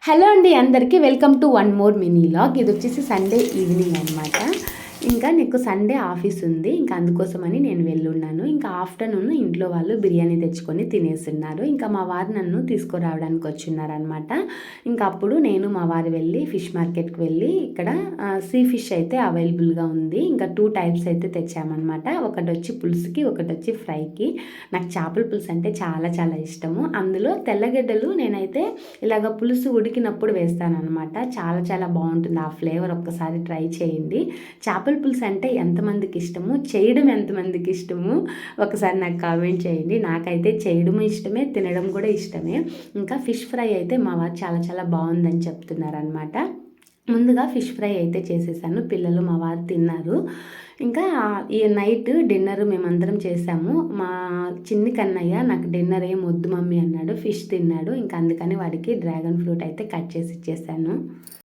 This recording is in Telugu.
హలో అండి అందరికీ welcome to one more mini log. ఇది వచ్చేసి సండే ఈవినింగ్ అనమాట. ఇంకా నీకు సండే ఆఫీస్ ఉంది, ఇంకా అందుకోసమని నేను వెళ్ళున్నాను. ఇంకా ఆఫ్టర్నూన్ ఇంట్లో వాళ్ళు బిర్యానీ తెచ్చుకొని తినేస్తున్నారు. ఇంకా మా వారు నన్ను తీసుకురావడానికి వచ్చిన్నారనమాట. ఇంకా అప్పుడు నేను మా వారు వెళ్ళి ఫిష్ మార్కెట్కి వెళ్ళి ఇక్కడ సీ ఫిష్ అయితే అవైలబుల్గా ఉంది. ఇంకా 2 టైప్స్ అయితే తెచ్చామన్నమాట. ఒకటి వచ్చి పులుసుకి, ఒకటి వచ్చి ఫ్రైకి. నాకు చేపల పులుసు అంటే చాలా చాలా ఇష్టము. అందులో తెల్లగడ్డలు నేనైతే ఇలాగ పులుసు ఉడికినప్పుడు వేస్తాను అనమాట. చాలా చాలా బాగుంటుంది ఆ ఫ్లేవర్. ఒక్కసారి ట్రై చేయండి. చేపల పులుసు అంటే ఎంతమందికి ఇష్టము, చేయడం ఎంతమందికి ఇష్టము ఒకసారి నాకు కామెంట్ చేయండి. నాకైతే చేయడం ఇష్టమే, తినడం కూడా ఇష్టమే. ఇంకా ఫిష్ ఫ్రై అయితే మా వారు చాలా చాలా బాగుందని చెప్తున్నారనమాట. ముందుగా ఫిష్ ఫ్రై అయితే చేసేసాను, పిల్లలు మా వారు తిన్నారు. ఇంకా ఈ నైట్ డిన్నర్ మేమందరం చేసాము. మా చిన్ని కన్నయ్య నాకు డిన్నర్ ఏం వద్దు మమ్మీ అన్నాడు, ఫిష్ తిన్నాడు. ఇంకా అందుకని వాడికి డ్రాగన్ ఫ్రూట్ అయితే కట్ చేసి ఇచ్చేసాను.